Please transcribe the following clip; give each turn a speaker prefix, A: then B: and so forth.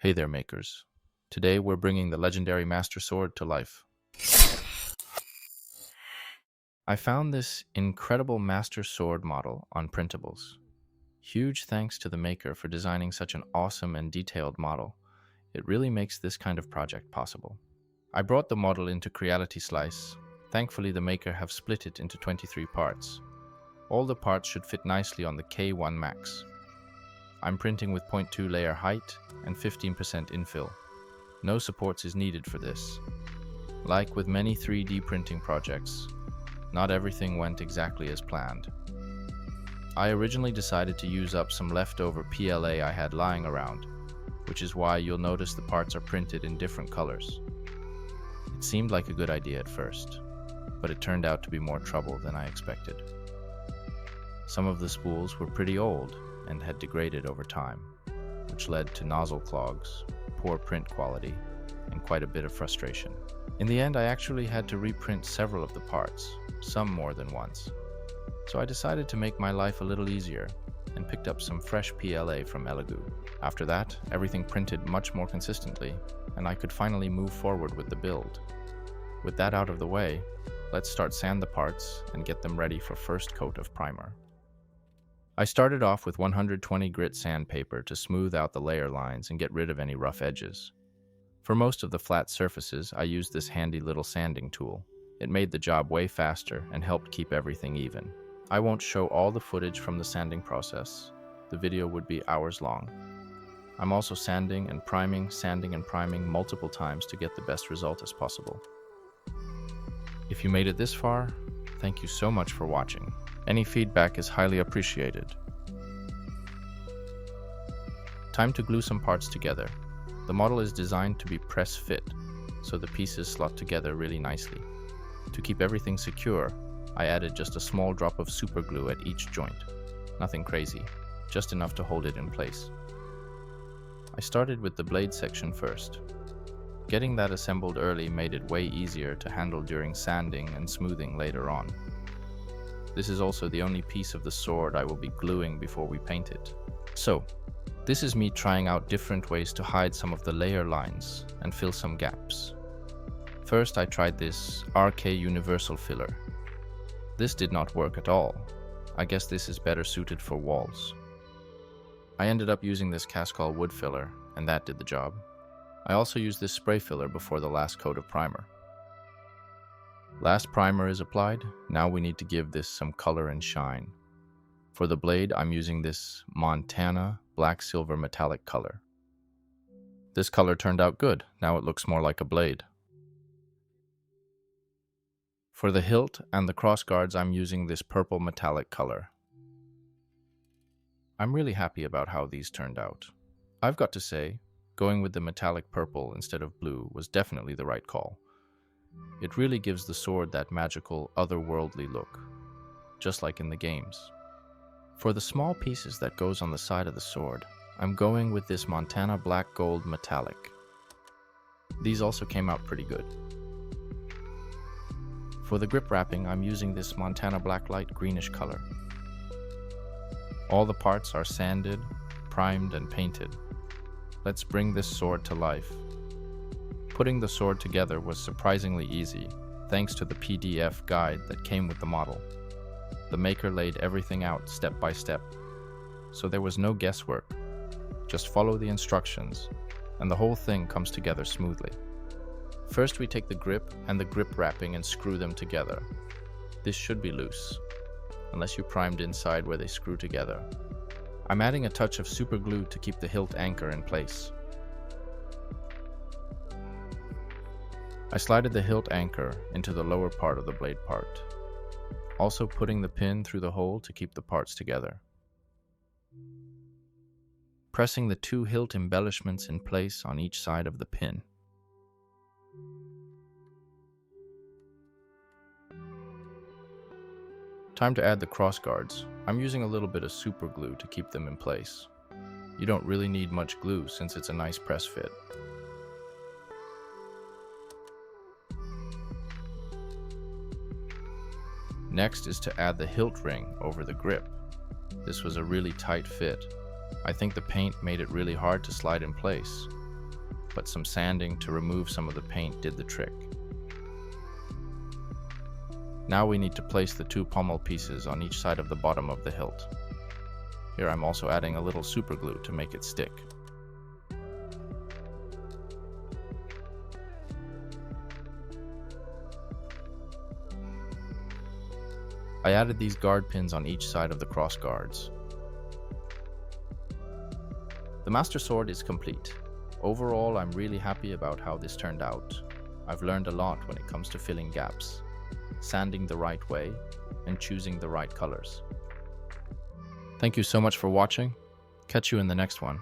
A: Hey there, makers. Today we're bringing the legendary Master Sword to life. I found this incredible Master Sword model on printables. Huge thanks to the maker for designing such an awesome and detailed model. It really makes this kind of project possible. I brought the model into Creality Slice. Thankfully, the maker have split it into 23 parts. All the parts should fit nicely on the K1 Max. I'm printing with 0.2 layer height and 15% infill. No supports is needed for this. Like with many 3D printing projects, not everything went exactly as planned. I originally decided to use up some leftover PLA I had lying around, which is why you'll notice the parts are printed in different colors. It seemed like a good idea at first, but it turned out to be more trouble than I expected. Some of the spools were pretty old and had degraded over time, which led to nozzle clogs, poor print quality, and quite a bit of frustration. In the end, I actually had to reprint several of the parts, some more than once. So I decided to make my life a little easier and picked up some fresh PLA from Elegoo. After that, everything printed much more consistently, and I could finally move forward with the build. With that out of the way, let's start sand the parts and get them ready for first coat of primer. I started off with 120 grit sandpaper to smooth out the layer lines and get rid of any rough edges. For most of the flat surfaces, I used this handy little sanding tool. It made the job way faster and helped keep everything even. I won't show all the footage from the sanding process. The video would be hours long. I'm also sanding and priming multiple times to get the best result as possible. If you made it this far, thank you so much for watching. Any feedback is highly appreciated. Time to glue some parts together. The model is designed to be press fit, so the pieces slot together really nicely. To keep everything secure, I added just a small drop of super glue at each joint. Nothing crazy, just enough to hold it in place. I started with the blade section first. Getting that assembled early made it way easier to handle during sanding and smoothing later on. This is also the only piece of the sword I will be gluing before we paint it. So, this is me trying out different ways to hide some of the layer lines and fill some gaps. First, I tried this RK Universal Filler. This did not work at all. I guess this is better suited for walls. I ended up using this Cascol wood filler, and that did the job. I also used this spray filler before the last coat of primer. Last primer is applied, now we need to give this some color and shine. For the blade, I'm using this Montana black silver metallic color. This color turned out good, now it looks more like a blade. For the hilt and the crossguards, I'm using this purple metallic color. I'm really happy about how these turned out. I've got to say, going with the metallic purple instead of blue was definitely the right call. It really gives the sword that magical, otherworldly look, just like in the games. For the small pieces that goes on the side of the sword, I'm going with this Montana black gold metallic. These also came out pretty good. For the grip wrapping, I'm using this Montana black light greenish color. All the parts are sanded, primed, and painted. Let's bring this sword to life. Putting the sword together was surprisingly easy, thanks to the PDF guide that came with the model. The maker laid everything out step by step, so there was no guesswork. Just follow the instructions, and the whole thing comes together smoothly. First, we take the grip and the grip wrapping and screw them together. This should be loose, unless you primed inside where they screw together. I'm adding a touch of super glue to keep the hilt anchor in place. I slided the hilt anchor into the lower part of the blade part, also putting the pin through the hole to keep the parts together. Pressing the two hilt embellishments in place on each side of the pin. Time to add the crossguards. I'm using a little bit of super glue to keep them in place. You don't really need much glue since it's a nice press fit. Next is to add the hilt ring over the grip. This was a really tight fit. I think the paint made it really hard to slide in place. but some sanding to remove some of the paint did the trick. Now we need to place the 2 pommel pieces on each side of the bottom of the hilt. Here I'm also adding a little super glue to make it stick. I added these guard pins on each side of the cross guards. The Master Sword is complete. Overall, I'm really happy about how this turned out. I've learned a lot when it comes to filling gaps, sanding the right way, and choosing the right colors. Thank you so much for watching. Catch you in the next one.